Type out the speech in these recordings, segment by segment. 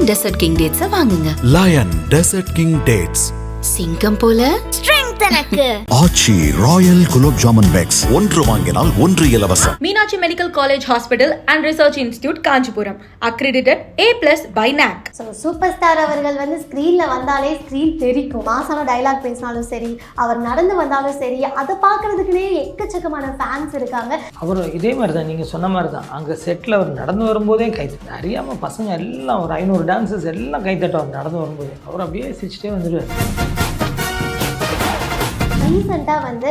Line desert king டேட்ஸை வாங்குங்க. Lion desert king dates. சிங்கம் போல ஆச்சி ராயல் குலோப் ஜாமுன் பேக்ஸ். ஒன்று வாங்கினால் ஒன்று இலவசம். Meenakshi medical college hospital and research institute Kanchipuram. Accredited A+ by NAC. Super star அவர்கள் வந்து ஸ்க்ரீனில் வந்தாலே ஸ்க்ரீன் தெரிக்கும். மாசான டைலாக் பேசினாலும் சரி, அவர் நடந்து வந்தாலும் சரி, அதை பார்க்கறதுக்குனே எக்கச்சக்கமான ஃபேன்ஸ் இருக்காங்க. அவர் இதே மாதிரி தான் நீங்கள் சொன்ன மாதிரி தான். அங்கே செட்டில் அவர் நடந்து வரும்போதே கைத்தட்டு அறியாமல் பசங்க எல்லாம் ஒரு 500 டான்ஸர்ஸ் எல்லாம் கைத்தட்டுவார் நடந்து வரும்போது. அவர் அப்படியே சிரிச்சிட்டே வந்துடுவார். ரீசெண்டாக வந்து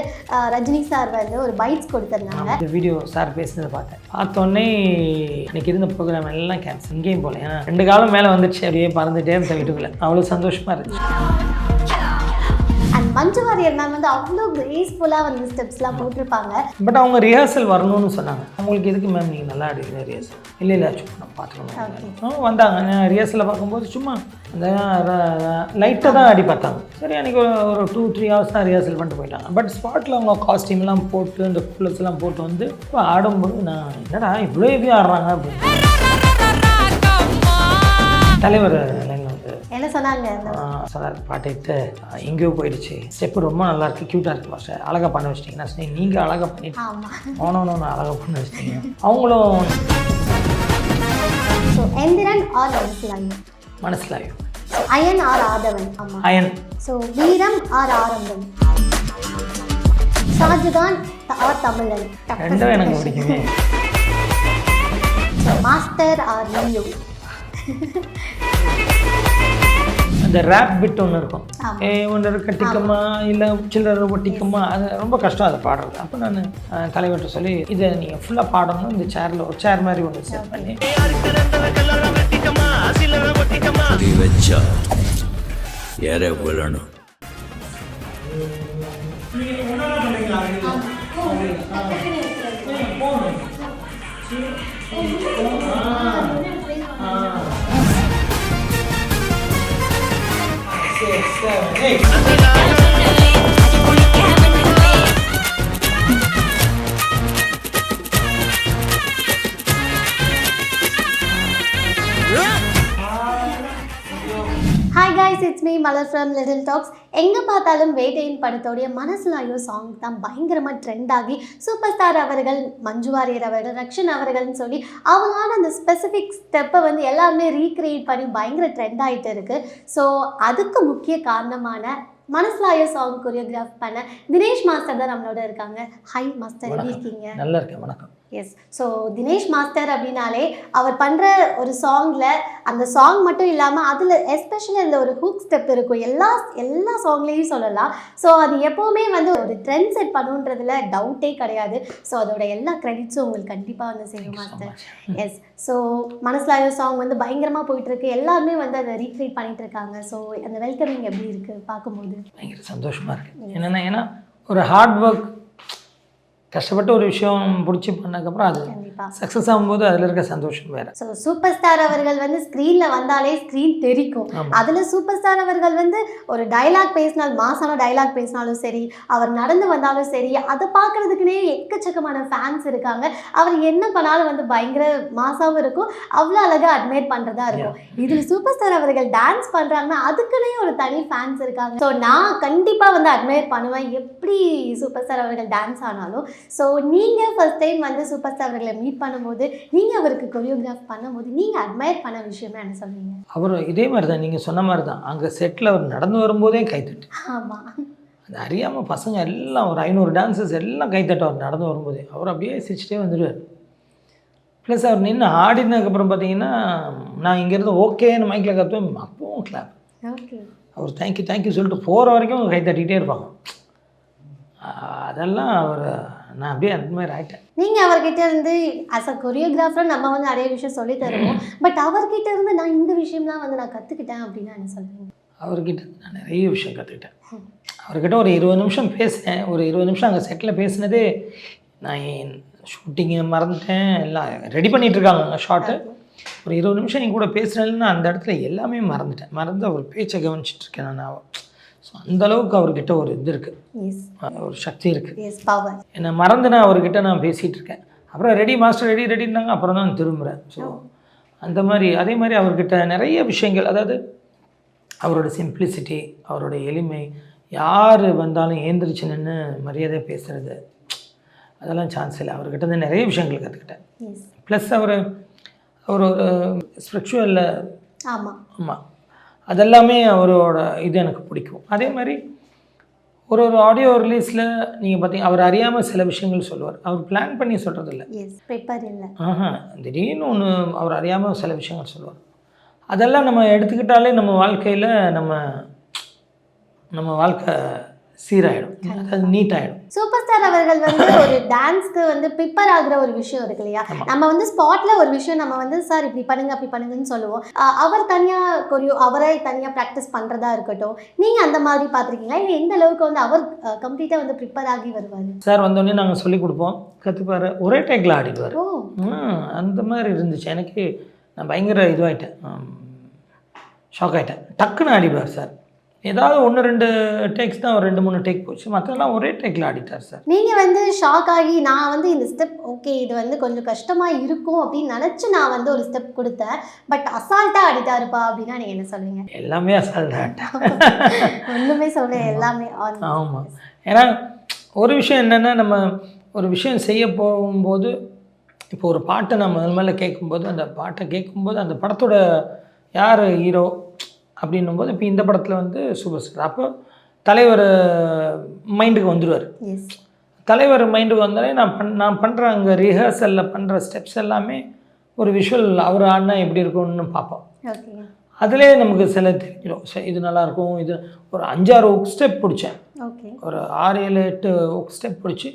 ரஜினி சார் வந்து ஒரு பைட்ஸ் கொடுத்துருந்தாங்க. இந்த வீடியோ சார் பேசினதை பார்த்தோன்னே அன்றைக்கி இருந்த ப்ரோக்ராம் எல்லாம் கேன்சல். இங்கேயும் போகல, ஏன்னா 2 காலம் மேலே வந்துடுச்சு. அப்படியே பறந்துட்டே இருந்த வீட்டுக்குள்ளே அவ்வளோ சந்தோஷமாக இருந்துச்சு. அண்ட் மஞ்சு வாரியர் மேம் வந்து அவ்வளோ கிரேஸ்ஃபுல்லாக வந்து ஸ்டெப்ஸ்லாம் போட்டிருப்பாங்க. பட் அவங்க ரிஹர்சல் வரணும்னு சொன்னாங்க. அவங்களுக்கு எதுக்கு மேம் நீங்கள் நல்லா அடிக்கிற ரிஹர்சல்? இல்லை சும்மா நான் பார்த்துக்கணும் வந்தாங்க. நான் ரிஹர்சலில் பார்க்கும்போது சும்மா அந்த லைட்டாக தான் அடி பார்த்தாங்க. சரி, அன்றைக்கி ஒரு 2-3 ஹவர்ஸ் தான் ரிஹர்சல் பண்ணிட்டு போயிட்டாங்க. பட் ஸ்பாட்டில் அவங்க காஸ்டியூம்லாம் போட்டு இந்த ஃபுல்லஸ்லாம் போட்டு வந்து இப்போ ஆடும்போது நான் என்னடா இவ்வளோ எப்படி ஆடுறாங்க அப்படின்னு. தலைவர் என்ன சொன்னாங்க? சொன்னார் பாட்டு எங்கேயோ போயிடுச்சு, ஸ்டெப்பு ரொம்ப நல்லா இருக்குது, க்யூட்டாக இருக்குது மாஸ்டர், அழகாக பண்ண வச்சிட்டிங்கன்னா சொன்னேன். நீங்கள் அழகாக பண்ணிட்டு நான் அழகாக பண்ண வச்சிட்டீங்க. அவங்களும் எந்திரன் ஆர் மனசிலாயும். மனசிலாயும். அயன் ஆர் ஆதவன். ஆமாம், அயன். ஸோ வீரம் ஆர் ஆரம்பம். ஷாஜகான் ஆர் தமிழன். ரெண்டும் எனக்கு பிடிக்குமே. Master or Leo. அந்த ரேப் பிட் ஒன்று இருக்கும். ஒன்று கட்டிக்கமா இல்லை சில்லறை ஒட்டிக்கமா, அது ரொம்ப கஷ்டம் அதை பாடுறது. அப்போ நான் தலைவர்கிட்ட சொல்லி இதை நீங்கள் ஃபுல்லாக பாடணும். இந்த சேரில் ஒரு சேர் மாதிரி ஒன்று செட் பண்ணி வச்சா யாரே விழணும். Hi guys, it's me Malar from Little Talks. எங்கே பார்த்தாலும் வேட்டையின் படத்தோடைய மனசுலாயோ சாங் தான் பயங்கரமாக ட்ரெண்ட் ஆகி சூப்பர் ஸ்டார் அவர்கள், மஞ்சு வாரியர் அவர்கள், ரக்ஷன் அவர்கள்னு சொல்லி அவங்களான அந்த ஸ்பெசிஃபிக் ஸ்டெப்பை வந்து எல்லாருமே ரீக்ரியேட் பண்ணி பயங்கர ட்ரெண்ட் ஆகிட்டு இருக்குது. ஸோ அதுக்கு முக்கிய காரணமான மனசுலாயோ சாங் கொரியோகிராஃப் பண்ண தினேஷ் மாஸ்டர் தான் நம்மளோட இருக்காங்க. ஹாய் மாஸ்டர், எப்படி இருக்கீங்க? நல்லா இருக்கேன், வணக்கம். எஸ், ஸோ தினேஷ் மாஸ்டர் அப்படின்னாலே அவர் பண்ணுற ஒரு சாங்கில் அந்த சாங் மட்டும் இல்லாமல் அதில் எஸ்பெஷலி அதில் ஒரு ஹூக் ஸ்டெப் இருக்கும். எல்லா சாங்லேயும் சொல்லலாம். ஸோ அது எப்போவுமே வந்து ஒரு ட்ரெண்ட் செட் பண்ணுன்றதுல டவுட்டே கிடையாது. ஸோ அதோட எல்லா கிரெடிட்ஸும் உங்களுக்கு கண்டிப்பாக வந்து செய்யும் மாஸ்டர். எஸ், ஸோ மனசுலாயோ சாங் வந்து பயங்கரமாக போயிட்டுருக்கு. எல்லாருமே வந்து அதை ரீக்ரியேட் பண்ணிகிட்டு இருக்காங்க. ஸோ அந்த வெல்கமிங் எப்படி இருக்குது பார்க்கும்போது? பயங்கர சந்தோஷமாக இருக்குது. ஏன்னா ஒரு ஹார்ட் ஒர்க், கஷ்டப்பட்டு ஒரு விஷயம் பிடிச்சி பண்ணதுக்கப்புறம் அது சக்ஸஸ் ஆகும்போது அதில் இருக்க சந்தோஷம் வேறு. ஸோ சூப்பர் ஸ்டார் அவர்கள் வந்து ஸ்க்ரீனில் வந்தாலே ஸ்க்ரீன் தெரிக்கும். அதில் சூப்பர் ஸ்டார் அவர்கள் வந்து ஒரு டைலாக் பேசினாலும், மாசான டைலாக் பேசினாலும் சரி, அவர் நடந்து வந்தாலும் சரி, அதை பார்க்குறதுக்குனே எக்கச்சக்கமான ஃபேன்ஸ் இருக்காங்க. அவர் என்ன பண்ணாலும் வந்து பயங்கர மாசாவும் இருக்கும், அவ்வளோ அழகாக அட்மையர் பண்ணுறதா இருக்கும். இதில் சூப்பர் ஸ்டார் அவர்கள் டான்ஸ் பண்ணுறாங்கன்னா அதுக்குன்னே ஒரு தனி ஃபேன்ஸ் இருக்காங்க. ஸோ நான் கண்டிப்பாக வந்து அட்மையர் பண்ணுவேன் எப்படி சூப்பர் ஸ்டார் அவர்கள் டான்ஸ் ஆனாலும். ஸோ நீங்கள் ஃபர்ஸ்ட் டைம் வந்து சூப்பர் ஸ்டார் அவர்களை மீட் பண்ணும்போது, நீங்கள் அவருக்கு கொரியோகிராஃப் பண்ணும்போது நீங்கள் அட்மையர் பண்ண விஷயமே என்ன சொல்லுவீங்க? அவர் இதே மாதிரி தான், நீங்கள் சொன்ன மாதிரி தான். அங்கே செட்டில் அவர் நடந்து வரும்போதே கைத்தட்டு. ஆமாம், அது அறியாமல் பசங்க எல்லாம் ஒரு 500 டான்ஸர்ஸ் எல்லாம் கைத்தட்டுவார் நடந்து வரும்போதே. அவர் அப்படியே சிரிச்சிட்டே வந்துடுவார். ப்ளஸ் அவர் நின்று ஆடினதுக்கப்புறம் பார்த்தீங்கன்னா, நான் இங்கேருந்து ஓகேன்னு மைக்கில் கற்றுவேன், அப்பவும் கிளாப். ஓகே, அவர் தேங்க்யூ சொல்லிட்டு போகிற வரைக்கும் கை தட்டிகிட்டே இருப்பாங்க. அதெல்லாம் அவர் நான் அப்படியே அட்மையர் ஆகிட்டேன். நீங்கள் அவர்கிட்ட இருந்து ஆஸ் அ கொரியோகிராஃபர் நம்ம வந்து நிறைய விஷயம் சொல்லி தருவோம். பட் அவர்கிட்ட இருந்து நான் இந்த விஷயம்லாம் வந்து நான் கற்றுக்கிட்டேன் அப்படின்னா என்ன சொல்லுவீங்க? அவர்கிட்ட நான் நிறைய விஷயம் கற்றுக்கிட்டேன். அவர்கிட்ட ஒரு 20 நிமிஷம் பேசினேன். ஒரு 20 நிமிஷம் அங்கே செட்டில் பேசினதே நான் ஷூட்டிங்கை மறந்துட்டேன். எல்லாம் ரெடி பண்ணிகிட்ருக்காங்க ஷார்ட்டு. ஒரு 20 நிமிஷம் என் கூட பேசுகிறேன்னா அந்த இடத்துல எல்லாமே மறந்து அவர் பேச்சை கவனிச்சிட்ருக்கேன் நான். ஸோ அந்தளவுக்கு அவர்கிட்ட ஒரு இது இருக்குது, ஒரு சக்தி இருக்குது. என்னை மறந்து நான் அவர்கிட்ட நான் பேசிகிட்டு இருக்கேன். அப்புறம் ரெடி மாஸ்டர் ரெடின்னாங்க. அப்புறம் தான் திரும்புகிறேன். ஸோ அந்த மாதிரி அதே மாதிரி அவர்கிட்ட நிறைய விஷயங்கள், அதாவது அவரோட சிம்பிளிசிட்டி, அவரோட எளிமை, யார் வந்தாலும் ஏந்திரிச்சு நின்று மரியாதை பேசுகிறது, அதெல்லாம் சான்ஸ் இல்லை. அவர்கிட்ட இருந்து நிறைய விஷயங்கள் கற்றுக்கிட்டேன். ப்ளஸ் அவர் ஒரு ஸ்பிரிச்சுவல், ஆமாம், அதெல்லாமே அவரோட இது எனக்கு பிடிக்கும். அதே மாதிரி ஒரு ஆடியோ ரிலீஸில் நீங்கள் பார்த்தீங்க, அவர் அறியாமல் சில விஷயங்கள் சொல்லுவார். அவர் பிளான் பண்ணி சொல்கிறதில்ல. திடீர்னு ஒன்று அவர் அறியாமல் சில விஷயங்கள் சொல்லுவார். அதெல்லாம் நம்ம எடுத்துக்கிட்டாலே நம்ம வாழ்க்கையில் நம்ம வாழ்க்கை சீராயிடும், அதாவது நீட் ஆகிடும். சூப்பர் ஸ்டார் அவர்கள் வந்து ஒரு டான்ஸ்க்கு வந்து ப்ரிப்பேர் ஆகுற ஒரு விஷயம் இருக்கு இல்லையா? நம்ம வந்து ஸ்பாட்ல ஒரு விஷயம் நம்ம வந்து சார் இப்படி பண்ணுங்க அப்படி பண்ணுங்கன்னு சொல்லுவோம். அவர் தனியாக அவரே தனியாக ப்ராக்டிஸ் பண்ணுறதா இருக்கட்டும், நீங்கள் அந்த மாதிரி பார்த்துருக்கீங்களா? இல்லை எந்த அளவுக்கு வந்து அவர் கம்ப்ளீட்டாக வந்து ப்ரிப்பேர் ஆகி வருவார்? சார் வந்தோடனே நாங்கள் சொல்லிக் கொடுப்போம், கற்றுப்பார், ஒரே டேக்கில் ஆடிடுவார். அந்த மாதிரி இருந்துச்சு. எனக்கு நான் பயங்கர இதுவாகிட்டேன், ஷாக் ஆகிட்டேன். டக்குன்னு ஆடிடுவார் சார். ஏதாவது 1-2 டேக்ஸ் தான், ஒரு 2-3 டேக் போச்சு, மற்றெல்லாம் ஒரே டேக்கில் ஆடிட்டார் சார். நீங்கள் வந்து ஷாக் ஆகி நான் வந்து இந்த ஸ்டெப் ஓகே இது வந்து கொஞ்சம் கஷ்டமாக இருக்கும் அப்படின்னு நினச்சி நான் வந்து ஒரு ஸ்டெப் கொடுத்தேன், பட் அசால்ட்டாக ஆடிட்டாருப்பா அப்படின்னா நீங்கள் என்ன சொல்லுவீங்க? எல்லாமே அசால்ட்டாக ஆட்டேன், ஒன்றுமே சொல்லுவேன், எல்லாமே. ஆமாம். ஏன்னா ஒரு விஷயம் என்னென்னா, நம்ம ஒரு விஷயம் செய்ய போகும்போது, இப்போ ஒரு பாட்டை நம்ம முதல்ல கேட்கும்போது, அந்த பாட்டை கேட்கும்போது அந்த படத்தோட யார் ஹீரோ அப்படின்னும் போது, இப்போ இந்த படத்தில் வந்து சூப்பர் ஸ்டார், அப்போ தலைவர் மைண்டுக்கு வந்துடுவார். தலைவர் மைண்டுக்கு வந்தாலே நான் பண்ணுற அங்கே ரிஹர்சலில் பண்ணுற ஸ்டெப்ஸ் எல்லாமே ஒரு விஷுவல், அவர் ஆடினா எப்படி இருக்கும்னு பார்ப்போம். அதிலே நமக்கு சில தெரிஞ்சிடும், இது நல்லாயிருக்கும். இது ஒரு 5-6 ஒர்க் ஸ்டெப் பிடிச்சேன், ஒரு 6-7-8 ஒர்க் ஸ்டெப் பிடிச்சி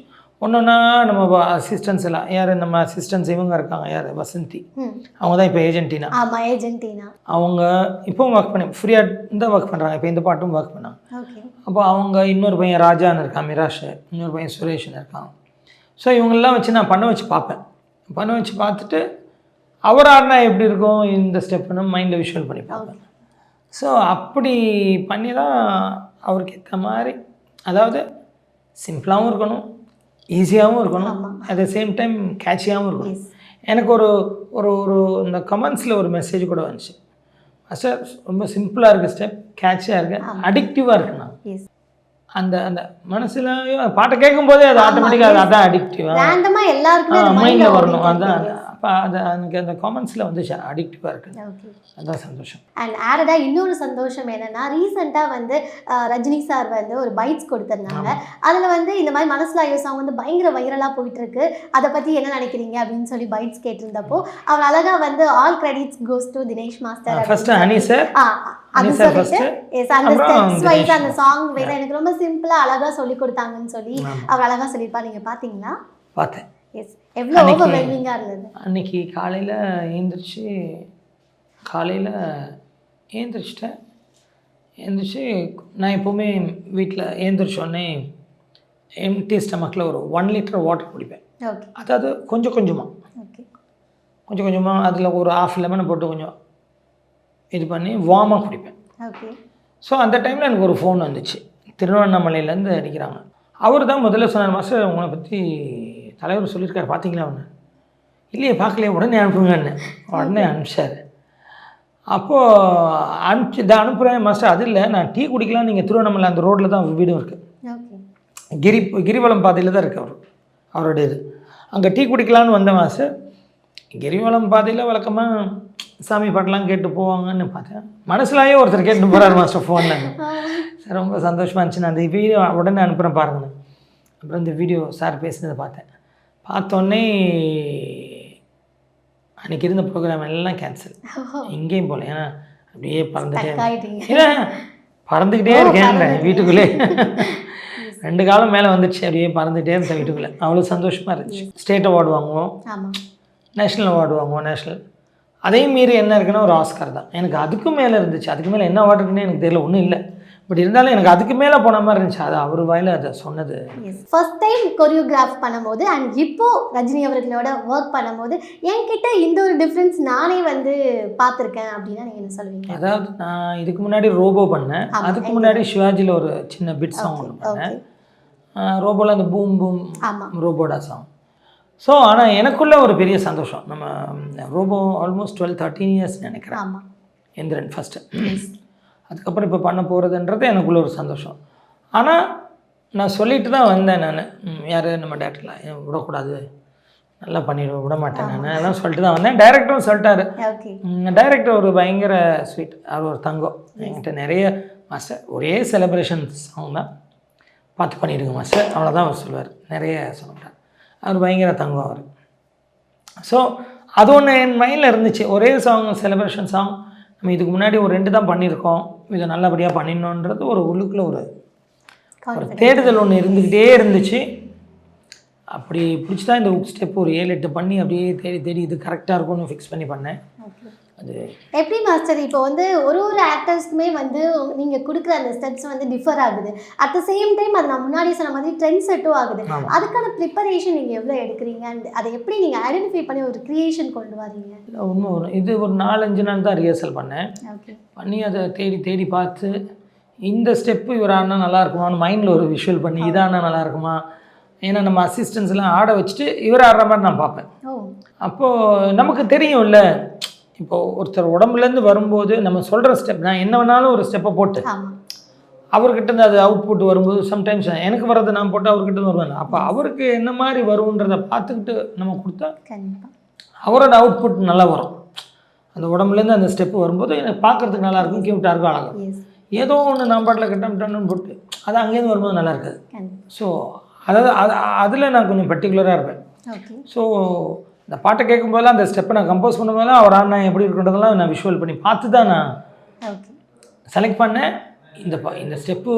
ஒன்றுன்னா நம்ம அசிஸ்டன்ஸ் எல்லாம் யார், நம்ம அசிஸ்டன்ஸ் இவங்க இருக்காங்க, யார், வசந்தி, அவங்க தான் இப்போ ஏஜென்டினா. ஆமாம், ஏஜென்டினா. அவங்க இப்போவும் ஒர்க் பண்ணி ஃப்ரீயாக தான் ஒர்க் பண்ணுறாங்க, இப்போ இந்த பாட்டும் ஒர்க் பண்ணாங்க. அப்போ அவங்க இன்னொரு பையன் ராஜான்னு இருக்கான், மிராஷ், இன்னொரு பையன் சுரேஷ்னு இருக்காங்க. ஸோ இவங்களெலாம் வச்சு நான் பண்ண வச்சு பார்ப்பேன். பண்ண வச்சு பார்த்துட்டு அவர் ஆடினா எப்படி இருக்கும் இந்த ஸ்டெப்புன்னு மைண்டில் விஷுவல் பண்ணி பார்ப்பேன். ஸோ அப்படி பண்ணி தான் அவருக்கு ஏற்ற மாதிரி, அதாவது சிம்பிளாகவும் இருக்கணும், ஈஸியாகவும் இருக்கணும், அட் த சேம் டைம் கேட்சியாகவும் இருக்கணும். எனக்கு ஒரு ஒரு ஒரு இந்த கமெண்ட்ஸில் ஒரு மெசேஜ் கூட வந்துச்சு, சார் ரொம்ப சிம்பிளாக இருக்குது ஸ்டெப், கேட்சியாக இருக்குது, அடிக்டிவாக இருக்குண்ணா. அந்த அந்த மனசில் பாட்டை கேட்கும்போதே அது ஆட்டோமேட்டிக்காக அதான் அடிக்டிவாக மைண்டில் வரணும். அதுதான் அப்போ அது எனக்கு அந்த காமெண்ட்ஸில் வந்துச்சு, அடிக்டிவாக இருக்குது, அதுதான் சந்தோஷம். அண்ட் ஆடடாக இன்னொரு சந்தோஷம் என்னென்னா, ரீசெண்டாக வந்து ரஜினி சார் வந்து ஒரு பைட்ஸ் கொடுத்துருந்தாங்க. அதில் வந்து இந்த மாதிரி மனசில் ஐயோ சாங் வந்து பயங்கர வைரலாக போயிட்டுருக்கு, அதை பற்றி என்ன நினைக்கிறீங்க அப்படின்னு சொல்லி பைட்ஸ் கேட்டிருந்தப்போ அவர் அழகாக வந்து all credits goes to Dinesh master. First honey sir, அது சொல்லிட்டு அந்த ஸ்டெப்ஸ் வைஸ் அந்த சாங் வைஸ் எனக்கு ரொம்ப சிம்பிளாக அழகாக சொல்லி கொடுத்தாங்கன்னு சொல்லி அவர் அழகாக சொல்லியிருப்பா. நீங்கள் பார்த்தீங்களா? பார்த்தேன். எஸ், எவ்வளோ ஓவர்வெல்மிங்காக இருந்தது. அன்றைக்கி காலையில் ஏந்திரிச்சிட்டேன். ஏந்திரிச்சு நான் எப்போவுமே வீட்டில் ஏந்திரிச்சோடனே எம்டி ஸ்டமக்கில் ஒரு 1 லிட்டர் வாட்டர் குடிப்பேன். அதாவது கொஞ்சம் கொஞ்சமாக அதில் ஒரு 1/2 லெமனை போட்டு கொஞ்சம் இது பண்ணி வார்மாக குடிப்பேன். ஸோ அந்த டைமில் எனக்கு ஒரு ஃபோன் வந்துச்சு, திருவண்ணாமலையிலேருந்து அடிக்கிறாங்க. அவர் தான் முதல்ல சொன்னார், மாஸ்டர் உங்களை பற்றி தலைவர் சொல்லியிருக்காரு பார்த்தீங்களா? ஒன்று இல்லையே பார்க்கலையே, உடனே அனுப்புங்கன்னு. உடனே அனுப்பிச்சார். அப்போது அனுப்புகிறேன் மாஸ்டர், அது இல்லை நான் டீ குடிக்கலாம், நீங்கள் திருவண்ணாமலை அந்த ரோட்டில் தான் வீடும் இருக்குது, கிரிவலம் பாதையில் தான் இருக்குது அவரோட இது, அங்கே டீ குடிக்கலான்னு வந்தேன் மாஸ்டர். கிரிவலம் பாதையில் வழக்கமாக சாமி பாட்டெலாம் கேட்டு போவாங்கன்னு பார்த்தேன், மனசுலாயே ஒருத்தர் கேட்டு போகிறார் மாஸ்டர் ஃபோனில். சார் ரொம்ப சந்தோஷமாக இருந்துச்சு, நான் அந்த வீடியோ உடனே அனுப்புகிறேன் பாருங்கண்ணே. அப்புறம் இந்த வீடியோ சார் பேசினதை பார்த்தோன்னே அன்றைக்கி இருந்த ப்ரோக்ராம் எல்லாம் கேன்சல், எங்கேயும் போகல. ஏன்னா அப்படியே பறந்துக்கிட்டே இருக்கேன் வீட்டுக்குள்ளே. 2 காலம் மேலே வந்துடுச்சு, அப்படியே பறந்துகிட்டே இருந்தேன் வீட்டுக்குள்ளே. அவ்வளோ சந்தோஷமாக இருந்துச்சு. ஸ்டேட் அவார்டு வாங்குவோம், நேஷ்னல் அவார்டு வாங்குவோம், நேஷ்னல். அதையும் மீறி என்ன இருக்குன்னா ஒரு ஆஸ்கார் தான். எனக்கு அதுக்கு மேலே இருந்துச்சு, அதுக்கு மேலே என்ன அவார்டு இருக்குன்னு எனக்கு தெரியல, ஒன்றும் இல்லை. பட் இருந்தாலும் எனக்கு அதுக்கு மேலே போன மாதிரி இருந்துச்சு. அது அவர் வாயில அதை சொன்னது. ஃபர்ஸ்ட் டைம் கொரியோகிராஃப் பண்ணும்போது அண்ட் இப்போ ரஜினி அவர்களோட ஒர்க் பண்ணும்போது என்கிட்ட இந்த ஒரு டிஃப்ரென்ஸ் நானே வந்து பார்த்துருக்கேன் அப்படின்னா நீங்கள் என்ன சொல்லுவீங்க? அதாவது நான் இதுக்கு முன்னாடி ரோபோ பண்ணேன், அதுக்கு முன்னாடி சிவாஜியில் ஒரு சின்ன பிட் சாங் ஒன்று பண்ணேன். ரோபோவில் அந்த பூம் பூம் ரோபோடா சாங். ஸோ ஆனால் எனக்குள்ள ஒரு பெரிய சந்தோஷம். நம்ம ரோபோ ஆல்மோஸ்ட் 12-13 இயர்ஸ் நினைக்கிறேன். ஆமாம். எந்திரன் ஃபஸ்ட்டு. அதுக்கப்புறம் இப்போ பண்ண போகிறதுன்றது எனக்குள்ள ஒரு சந்தோஷம். ஆனால் நான் சொல்லிட்டு தான் வந்தேன். நான் யார் நம்ம டேரக்டர்லாம் விடக்கூடாது, நல்லா விட மாட்டேன் நான் அதெல்லாம் சொல்லிட்டு தான் வந்தேன். டைரக்டரும் சொல்லிட்டாரு. ஓகே. டைரக்டர் ஒரு பயங்கர ஸ்வீட், அவர் ஒரு தங்கம். என்கிட்ட நிறைய மாஸ்டர் ஒரே செலிப்ரேஷன் சாங் தான் பார்த்து பண்ணிடுங்க மாஸ்டர், அவ்வளோதான் அவர் சொல்லுவார். நிறைய சொல்ல மாட்டார். அவர் பயங்கர தங்கம் அவர். ஸோ அது ஒன்று என் மைண்டில் இருந்துச்சு. ஒரே சாங் செலிப்ரேஷன் சாங், நம்ம இதுக்கு முன்னாடி ஒரு 2 தான் பண்ணியிருக்கோம், இதை நல்லபடியாக பண்ணிடணுன்றது ஒரு உள்ளுக்குள்ள ஒரு தேடுதல் ஒன்று இருந்துக்கிட்டே இருந்துச்சு. அப்படி பிடிச்சி தான் இந்த ஹுக் ஸ்டெப் ஒரு 7-8 பண்ணி அப்படியே தேடி இது கரெக்டாக இருக்கும்னு ஃபிக்ஸ் பண்ணி பண்ணேன். அது எப்படி மாஸ்டர் இப்போ வந்து ஒரு ஆக்டர்ஸ்க்குமே வந்து நீங்கள் கொடுக்குற அந்த ஸ்டெப்ஸ் வந்து டிஃபர் ஆகுது. அட் த சேம் டைம் அது நான் முன்னாடி சொன்ன மாதிரி ட்ரெண்ட் செட்டும் ஆகுது. அதுக்கான ப்ரிப்பரேஷன் நீங்கள் எவ்வளோ எடுக்கிறீங்க, அண்ட் அதை எப்படி நீங்கள் ஐடென்டிஃபை பண்ணி ஒரு க்ரியேஷன் கொண்டு வரீங்க? இன்னும் இது ஒரு 4-5 நாள் தான் ரிஹர்சல் பண்ணேன். ஓகே. பண்ணி அதை தேடி பார்த்து இந்த ஸ்டெப்பு இவர் ஆடினா நல்லா இருக்குமான்னு மைண்டில் ஒரு விஷுவல் பண்ணி இதானா நல்லா இருக்குமா, ஏன்னா நம்ம அசிஸ்டன்ஸ்லாம் ஆட வச்சுட்டு இவர் ஆடுற மாதிரி நான் பார்ப்பேன். அப்போது நமக்கு தெரியும்ல, இப்போது ஒருத்தர் உடம்புலேருந்து வரும்போது நம்ம சொல்கிற ஸ்டெப், நான் என்ன வேணாலும் ஒரு ஸ்டெப்பை போட்டு அவர்கிட்ட அது அவுட்புட் வரும்போது சம்டைம்ஸ் எனக்கு வர்றது நான் போட்டு அவர்கிட்ட வருவேன். அப்போ அவருக்கு என்ன மாதிரி வருன்றதை பார்த்துக்கிட்டு நம்ம கொடுத்தா அவரோட அவுட்புட் நல்லா வரும். அந்த உடம்புலேருந்து அந்த ஸ்டெப்பு வரும்போது எனக்கு பார்க்குறதுக்கு நல்லாயிருக்கும், க்யூட்டாக இருக்கும், அழகாக. ஏதோ ஒன்று நான் பாட்டில் கட்டம்னு போட்டு அது அங்கேருந்து வரும்போது நல்லா இருக்காது. ஸோ அதாவது அதில் நான் கொஞ்சம் பர்டிகுலராக இருப்பேன். ஸோ இந்த பாட்டை கேட்கும்போதெல்லாம் அந்த ஸ்டெப்பை நான் கம்போஸ் பண்ணும்போதெல்லாம் அவர் ஆடினா எப்படி இருக்குன்றதெல்லாம் நான் விஷுவல் பண்ணி பார்த்து தான் நான் செலக்ட் பண்ணேன். இந்த ஸ்டெப்பு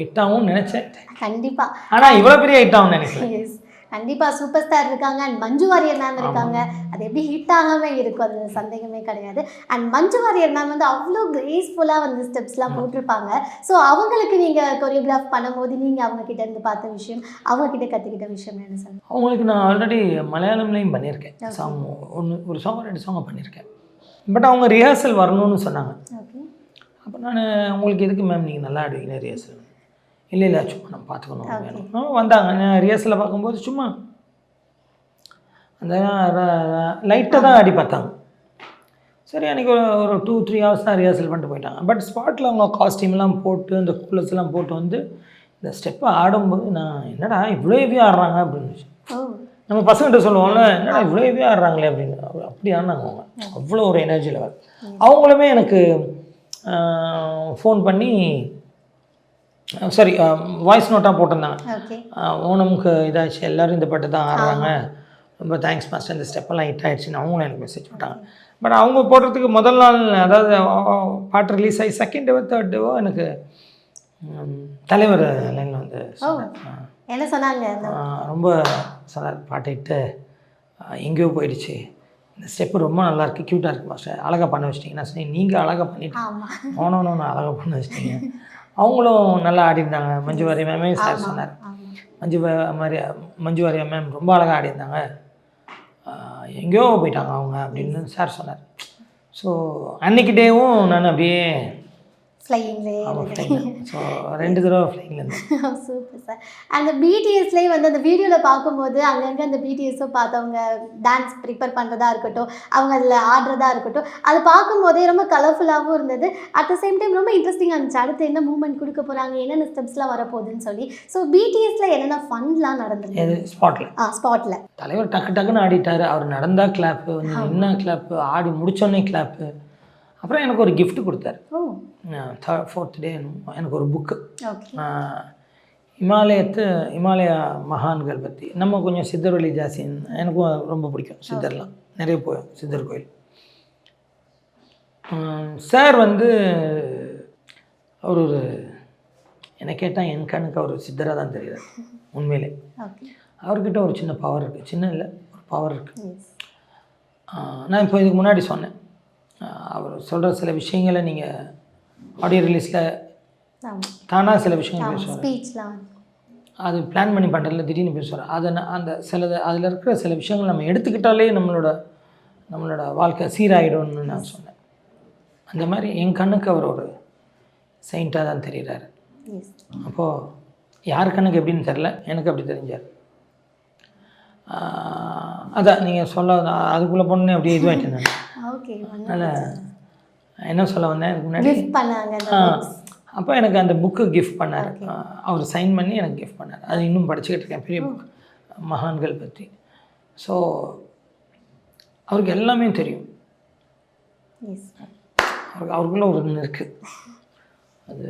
ஹிட் ஆகும்னு நினச்சேன். கண்டிப்பாக. ஆனால் இவ்வளோ பெரிய ஹிட் ஆகும்னு நினைக்கிறேன். கண்டிப்பாக சூப்பர் ஸ்டார் இருக்காங்க, அண்ட் மஞ்சு வாரியர் மேம் இருக்காங்க. அது எப்படி ஹிட் ஆகாமல் இருக்கும், அது சந்தேகமே கிடையாது. அண்ட் மஞ்சு வாரியர் மேம் வந்து அவ்வளோ கிரேஸ்ஃபுல்லாக வந்து ஸ்டெப்ஸ்லாம் போட்டிருப்பாங்க. ஸோ அவங்களுக்கு நீங்கள் கொரியோகிராஃப் பண்ணும்போது நீங்கள் அவங்கக்கிட்ட இருந்து பார்த்த விஷயம், அவங்கக்கிட்ட கற்றுக்கிட்ட விஷயம் என்ன சார்? அவங்களுக்கு நான் ஆல்ரெடி மலையாளம்லேயும் பண்ணியிருக்கேன் சாங், ஒரு சாங் 2 சாங் பண்ணியிருக்கேன். பட் அவங்க ரிஹர்சல் வரணும்னு சொன்னாங்க. அப்போ நான் உங்களுக்கு எதுக்கு மேம் நீங்கள் நல்லா ஆடுவீங்க ரிஹர்சல்? இல்லை சும்மா நம்ம பார்த்துக்கணும் வேணும் வந்தாங்க. நான் ரிஹர்சலில் பார்க்கும்போது சும்மா அந்த லைட்டாக தான் ஆடி பார்த்தாங்க. சரி, அன்றைக்கி ஒரு 2-3 ஹவர்ஸ் தான் ரிஹர்சல் பண்ணிட்டு போயிட்டாங்க. பட் ஸ்பாட்டில் அவங்க காஸ்டியூம்லாம் போட்டு அந்த கூலர்ஸ்லாம் போட்டு வந்து இந்த ஸ்டெப்பை ஆடும்போது நான் என்னடா இவ்வளோ ஹெவியாக ஆடுறாங்க அப்படின்னு. நம்ம பசங்கிட்ட சொல்லுவோம்ல, என்னடா இவ்வளோ ஹெவியாக ஆடுறாங்களே அப்படின்னு. அப்படி ஆடினாங்க அவங்க, அவ்வளோ ஒரு எனர்ஜி லெவல். அவங்களுமே எனக்கு ஃபோன் பண்ணி வாய்ஸ் நோட்டாக போட்டிருந்தாங்க. ஓணமுக்கு இதாச்சு, எல்லோரும் இந்த பாட்டு தான் ஆடுறாங்க, ரொம்ப தேங்க்ஸ் மாஸ்டர், இந்த ஸ்டெப்பெல்லாம் ஹிட் ஆகிடுச்சின்னு அவங்களும் எனக்கு மெசேஜ் போட்டாங்க. பட் அவங்க போடுறதுக்கு முதல் நாள், அதாவது பாட்டு ரிலீஸ் ஆகி 2nd டேவோ 3rd டேவோ எனக்கு தலைவர் லைனில் வந்து என்ன சொன்னாங்க, ரொம்ப சொன்னார், பாட்டு ஹிட்டு எங்கேயோ போயிடுச்சு, இந்த ஸ்டெப்பு ரொம்ப நல்லாயிருக்கு, க்யூட்டாக இருக்குது மாஸ்டர், அழகாக பண்ண வச்சிட்டிங்க. நான் சொன்னேன் நீங்கள் அழகாக பண்ணிட்டு ஓனோன்னு அழகாக பண்ண வச்சிட்டிங்க. அவங்களும் நல்லா ஆடிருந்தாங்க. மஞ்சு வாரியர் மேமே சார் சொன்னார், மஞ்சு வாரியர் மேம் ரொம்ப அழகாக ஆடிருந்தாங்க, எங்கேயோ போயிட்டாங்க அவங்க அப்படின்னு சார் சொன்னார். ஸோ அன்றைக்கி டேவும் நான் அப்படியே ஃப்ளையிங்லேயே. ஸோ 2 தடவை ஃப்ளைங்லேருந்து. Super sir. அந்த பிடிஎஸ்லேயே வந்து அந்த வீடியோவில் பார்க்கும்போது அங்கங்கே அந்த பிடிஎஸும் பார்த்தவங்க டான்ஸ் ப்ரிப்பேர் பண்ணுறதா இருக்கட்டும், அவங்க அதில் ஆடுறதா இருக்கட்டும், அது பார்க்கும்போதே ரொம்ப கலர்ஃபுல்லாகவும் இருந்தது. அட் த சேம் டைம் ரொம்ப இன்ட்ரெஸ்டிங்காக இருந்துச்சு. அடுத்து என்ன மூவ்மெண்ட் கொடுக்க போகிறாங்க, என்னென்ன ஸ்டெப்ஸ்லாம் வரப்போகுதுன்னு சொல்லி. ஸோ பிடிஎஸில் என்னென்ன ஃபன்லாம் நடந்தது? ஸ்பாட்டில் தலைவர் டக்குன்னு ஆடிட்டார். அவர் நடந்தால் கிளாப்பு, வந்து நின்னா கிளாப்பு, ஆடி முடித்தோடனே கிளாப்பு. அப்புறம் எனக்கு ஒரு கிஃப்ட் கொடுத்தாரு. 4th டே எனக்கு ஒரு புக்கு, இமாலயா மகான்கள் பற்றி. நம்ம கொஞ்சம் சித்தர் வழி ஜாஸ்தின்னு எனக்கும் ரொம்ப பிடிக்கும், சித்தர்லாம் நிறைய போயும் சித்தர் கோயில். சார் வந்து அவர் ஒரு என்னை கேட்டால் என் கண்ணுக்கு அவர் சித்தராக தான் தெரியுறார் உண்மையிலே. அவர்கிட்ட ஒரு சின்ன பவர் இருக்குது, சின்ன இல்லை ஒரு பவர் இருக்குது. நான் இப்போ இதுக்கு முன்னாடி சொன்னேன், அவர் சொல்கிற சில விஷயங்களை நீங்கள் ஆடியோ ரிலீஸில் தானாக சில விஷயங்கள் பேசுவார், அது பிளான் பண்ணி பண்ணுறதுல திடீர்னு பேசுவார். அதை அந்த அதில் இருக்கிற சில விஷயங்கள் நம்ம எடுத்துக்கிட்டாலே நம்மளோட வாழ்க்கை சீராயிடும்னு நான் சொன்னேன். அந்த மாதிரி என் கண்ணுக்கு அவர் ஒரு செயின்ட்டாக தான் தெரிகிறாரு. அப்போது யார் கண்ணுக்கு எப்படின்னு தெரில, எனக்கு அப்படி தெரிஞ்சார். அதான் நீங்கள் சொல்ல அதுக்குள்ளே பொண்ணு அப்படியே இதுவாகிட்டேன் நான். ஓகே. அதனால் என்ன சொல்ல வந்தேன் இதுக்கு முன்னாடி. கிஃப்ட் பண்ணாங்க அந்த books. அப்போ எனக்கு அந்த புக்கு கிஃப்ட் பண்ணார். அவர் சைன் பண்ணி எனக்கு கிஃப்ட் பண்ணார். அது இன்னும் படிச்சுக்கிட்டு இருக்கேன், பெரிய புக், மகான்கள் பற்றி. ஸோ அவருக்கு எல்லாமே தெரியும். Yes. அவருக்குள்ள ஒரு ஒன்று இருக்குது. அது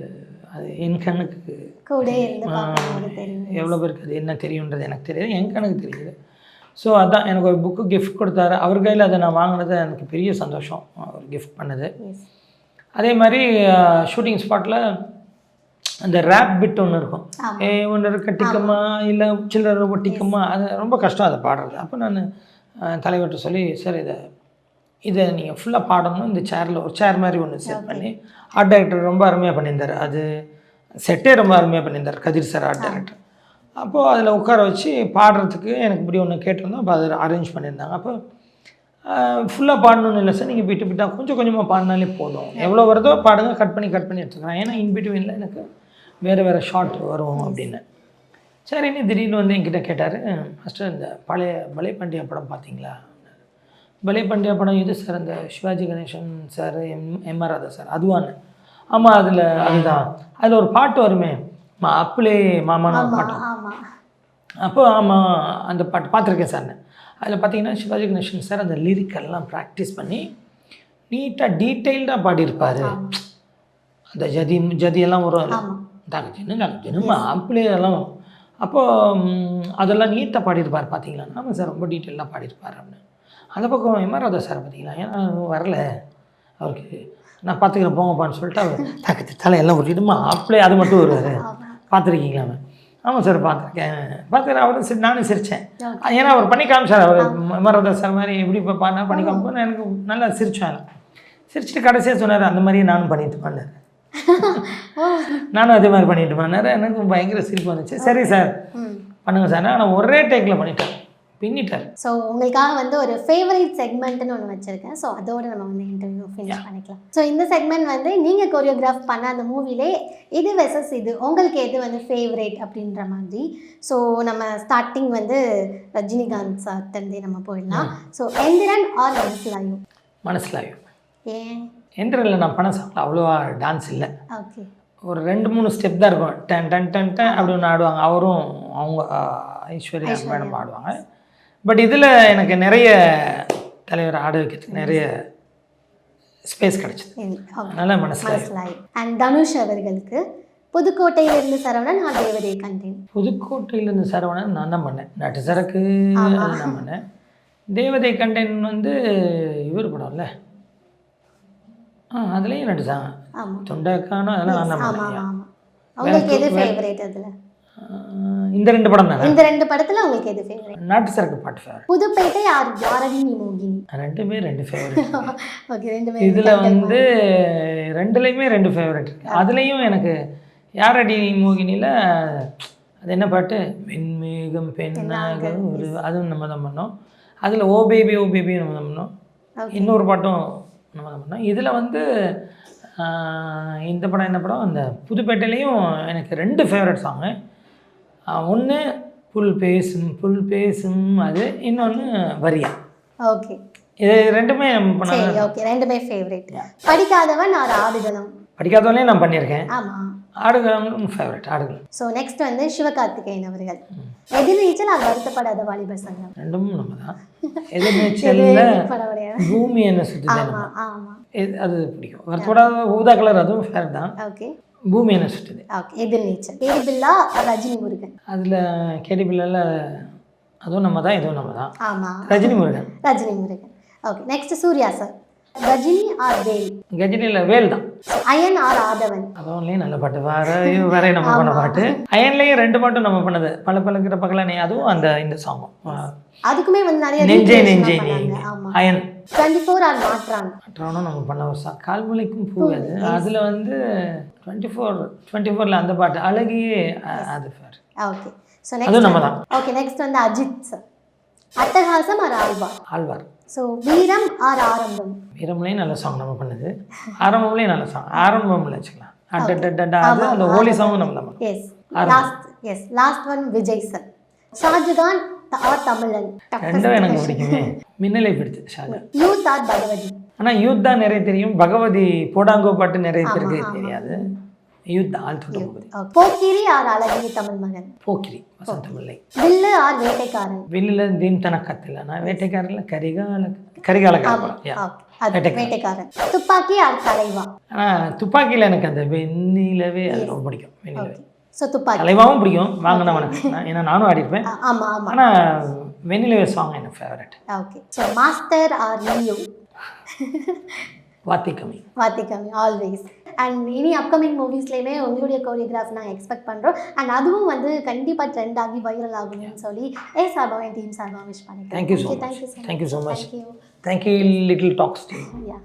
அது என் கண்ணுக்கு கூட இருந்து பார்க்கும்போது தெரியும். எவ்வளோ பேருக்கு அது என்ன தெரியுன்றது எனக்கு தெரியாது, என் கணக்கு தெரியுது. ஸோ அதான் எனக்கு ஒரு புக்கு கிஃப்ட் கொடுத்தாரு. அவர் கையில் அதை நான் வாங்கினது எனக்கு பெரிய சந்தோஷம், அவர் கிஃப்ட் பண்ணது. அதே மாதிரி ஷூட்டிங் ஸ்பாட்டில் அந்த ரேப் பிட் ஒன்று இருக்கும், ஒன்று கட்டிக்கமா இல்லை சில்லறை ஒட்டிக்கமா, அது ரொம்ப கஷ்டம் அதை பாடுறது. அப்போ நான் தலைவர்கிட்ட சொல்லி, சார் இதை நீங்கள் ஃபுல்லாக பாடணும், இந்த சேரில் ஒரு சேர் மாதிரி ஒன்று செட் பண்ணி, ஆர்ட் டைரக்டர் ரொம்ப அருமையாக பண்ணியிருந்தார். அது செட்டே ரொம்ப அருமையாக பண்ணியிருந்தார் கதிர் சார், ஆர்ட் டைரக்டர். அப்போது அதில் உட்கார வச்சு பாடுறதுக்கு எனக்கு இப்படி ஒன்று கேட்டிருந்தோம். அப்போ அதை அரேஞ்ச் பண்ணியிருந்தாங்க. அப்போ ஃபுல்லாக பாடணும்னு இல்லை சார், நீங்கள் பிட்டு பிட்டாக கொஞ்சம் கொஞ்சமாக பாடினாலே போதும், எவ்வளோ வருதோ பாடுங்க, கட் பண்ணி எடுத்துக்கிறேன், ஏன்னா இன்பிட்வீனில் எனக்கு வேறு ஷார்ட் வரும் அப்படின்னு. சரின்னு திடீர்னு வந்து என்கிட்ட கேட்டார், ஃபஸ்ட்டு இந்த பழைய பலே பாண்டியா படம் பார்த்தீங்களா? பலே பாண்டியா படம் இது சார், அந்த Sivaji Ganesan sir, MR Radha sir, அதுவான்னு. ஆமாம், அதுதான் அதில் ஒரு பாட்டு வருமே, அப்புலே மாமான்னு ஒரு பாட்டு. அப்போ ஆமாம், அந்த பாட்டு பார்த்துருக்கேன் சார். அதில் பார்த்தீங்கன்னா சிவாஜி கணேசன் சார் அந்த லிரிக்கெல்லாம் ப்ராக்டிஸ் பண்ணி நீட்டாக டீட்டெயில்டாக பாடியிருப்பார். அந்த ஜதியெல்லாம் வரும், தகஜனுமா அப்புலே எல்லாம் வரும். அப்போது அதெல்லாம் நீட்டாக பாடியிருப்பார் பார்த்தீங்களா? ஆமாம் சார், ரொம்ப டீட்டெயிலாக பாடியிருப்பார் அப்படின்னு. அந்த பக்கம் எம்ஆர் ராதா சார் பார்த்தீங்களா, ஏன்னா வரல அவருக்கு, நான் பார்த்துக்கிறேன் போங்கப்பான்னு சொல்லிட்டு அவர் தக்கத்து தலையெல்லாம் ஒட்டிடுமா அப்புலே அது மட்டும் வருவார். பார்த்துருக்கீங்களா? ஆமாம் சார் பார்த்துக்கிறேன். அவரும் சரி, நானும் சிரித்தேன். ஏன்னா அவர் பண்ணி காமிச்சார், அவர் எம்ஆர் ராதா சார் மாதிரி எப்படி இப்போ பாடினா பண்ணி காமிப்போம். எனக்கு நல்லா சிரித்தேன். சிரிச்சுட்டு கடைசியாக சொன்னார், அந்த மாதிரியே நானும் பண்ணிட்டு பண்ணார். நானும் அதே மாதிரி பண்ணிட்டு பண்ணார். எனக்கு பயங்கர சிரிப்பு வந்துச்சு. சரி சார் பண்ணுங்க சார், நான் ஒரே டேக்கில் பண்ணிட்டேன், பின்னிட்டார். ஸோ உங்களுக்காக வந்து ஒரு ஃபேவரட் செக்மெண்ட்னு ஒன்று வச்சுருக்கேன். ஸோ அதோடு நம்ம வந்து இன்டர்வியூ ஃபினிஷ் பண்ணிக்கலாம். ஸோ இந்த செக்மெண்ட் வந்து நீங்கள் கொரியோகிராஃப் பண்ண அந்த மூவிலே இது வெர்சஸ் இது, உங்களுக்கு எது வந்து ஃபேவரேட் அப்படின்ற மாதிரி. ஸோ நம்ம ஸ்டார்டிங் வந்து ரஜினிகாந்த் சார் தந்தே நம்ம போயிடலாம். ஸோ எந்திரன் ஆர் மனசிலாயும்? மனசிலாயும். ஏன்? எந்திரனில் நான் பண்ண சாப்பிடல, அவ்வளோவா டான்ஸ் இல்லை. ஓகே. ஒரு 2-3 ஸ்டெப் தான் இருக்கும், டன் டன் டன் டன் அப்படி ஒன்று ஆடுவாங்க. அவரும் அவங்க ஐஸ்வர்யா மேடம் ஆடுவாங்க. பட் இதில் எனக்கு நிறைய தலைவர் ஆட வைக்கிறதுக்கு நிறைய ஸ்பேஸ் கிடச்சிது, அதனால் மனசிலாயும். அண்ட் தனுஷ் அவர்களுக்கு புதுக்கோட்டையிலிருந்து சரவணன், நான் தேவதை கண்டேன். புதுக்கோட்டையிலேருந்து சரவணன் நான் தான் பண்ணேன், நட்டு சரக்கு நான் பண்ணேன். தேவதை கண்டேன் வந்து இவர் படம்ல, அதுலேயும் நடிச்சாங்க, தொண்டைக்கான, அதெல்லாம் நான் தான் பண்ணேன். உங்களுக்கு எது ஃபேவரேட் அதில்? இந்த 2 படம் தானே. இந்த 2 படத்தில் உங்களுக்கு எது ஃபேவரட்? நாட்டு சரக்கு பாட்டு ஃபேவரட். புதுப்பேட்டை யாரடி நீ மோகினி? ரெண்டுமே 2 ஃபேவரட். ஓகே, ரெண்டுமே. இதில் வந்து 2லையுமே 2 ஃபேவரட் இருக்குது. அதுலேயும் எனக்கு யாரடி நீ மோகினியில் அது என்ன பாட்டு, வெண்மேகம் பெண்ணாக ஒரு, அதுவும் நம்ம தான் பண்ணோம். அதில் ஓ பேபி நம்ம தான் பண்ணோம். இன்னொரு பாட்டும் நம்ம தான் பண்ணோம். இதில் வந்து இந்த படம் என்ன படம், அந்த புதுப்பேட்டையிலையும் எனக்கு 2 ஃபேவரட் சாங்கு. ஒன்று புல் பேசும் அது, இன்னொன்று வரியா. ஓகே, இது 2மே நம்ம பண்ணோம். ஓகே, 2மே ஃபேவரட். படிக்காதவன் ஆர் ஆடுகளம்? படிக்காதவனே நான் பண்ணியிருக்கேன். ஆமாம், ஆடுகளம் ஃபேவரட், ஆடுகளம். ஸோ நெக்ஸ்ட் வந்து சிவகார்த்திகேயன் அவர்கள், எதிர்நீச்சல் ஆர் வருத்தப்படாத வாலிபர் சங்கம்? 2ம் நம்ம தான். எதிர்நீச்சலில் பூமி என்ன சுற்றுது, அது பிடிக்கும். வருத்தப்படாத ஊதா கலர், அதுவும் ஃபேவரட் தான். ஓகே, பூமி என்ன சுற்றுது. ஓகே, எதிர்நீச்சல். கேடிபில்லா ரஜினி முருகன்? அதில் கேடிபில்லால அதுவும் நம்ம தான், இதுவும் நம்ம தான். ஆமாம், Rajini Murugan. Okay, next Suriya sir, Rajini or Vel? கஜினியில் வேல் தான். அயன் ஆர் ஆதவன்? அதுவும்லேயும் நல்ல பாட்டு, வேற நம்ம பண்ண பாட்டு. அயன்லேயும் 2 பாட்டும் நம்ம பண்ணது, பல பகலானே, அதுவும் அந்த இந்த சாங்கும். அதுக்குமே வந்து நிறைய நெஞ்சே அயன். 24 ஆர் மாற்றானும் நம்ம பண்ண ஒரு சாங், கால்மலைக்கும் பூ. அது அதில் வந்து 24ல் அந்த பாட்டு அழகியே, அது ஃபேர். ஓகே, ஸோ நெக்ஸ்ட் நம்ம தான். ஓகே, நெக்ஸ்ட் வந்து அஜித் சார், அட்டகாசம் ஆர் ஆழ்வார்? ஸோ வீரம் ஆர் ஆரம்பம்? வீரம்லேயும் நல்ல சாங் நம்ம பண்ணது, ஆரம்பம்லேயும் நல்ல சாங். ஆரம்பம்ல வச்சுக்கலாம், அது அந்த ஹோலி சாங்கும் நம்ம தான். Last one Vijay sir, Shahjahan or Thamizhan? ரெண்டும் எனக்கு பிடிக்குமே. மின்னலை பிடிச்சது ஷாஜா. Youth R Bhagavathi? ஆனால் யூத் தான் நிறைய தெரியும். பகவதி போடாங்கோ பாட்டு நிறைய பேருக்கு தெரியாது. யூத் தான் ஆள் தொட்ட பகவதி. போக்கிரி ஆர் அழகிய தமிழ் மகன்? போக்கிரி வசந்த பிள்ளை. வில்லு ஆர் வேட்டைக்காரன்? வில்லில் தீம் தனக்கத்தில் நான் வேட்டைக்காரில் கரிகால காப்பலாம். வேட்டைக்காரன். துப்பாக்கி ஆர் தலைவா? ஆனால் துப்பாக்கியில் எனக்கு அந்த வெண்ணிலவே அது ரொம்ப பிடிக்கும். வெண்ணிலவே. ஸோ துப்பாக்கி. தலைவாவும் பிடிக்கும் வாங்கினவனுக்கு, ஏன்னா நானும் ஆடிருப்பேன். ஆமா ஆமா. ஆனால் வெண்ணிலவே சாங் எனக்கு favourite. Okay. So Master or Leo? Vaathi coming. Vaathi coming always. And இனி அப்கமிங் மூவிஸ்லேயுமே உங்களுடைய கோரியோகிராஃப் நாங்கள் எக்ஸ்பெக்ட் பண்ணுறோம். அண்ட் அதுவும் வந்து கண்டிப்பாக ட்ரெண்ட் ஆகி வைரல் ஆகணும்னு சொல்லி சார்பாக என் டீம் சார்பாக விஷ் பண்ணிக்கிறேன். Thank you so much. Thank you so much. Thank you Little Talks. யா.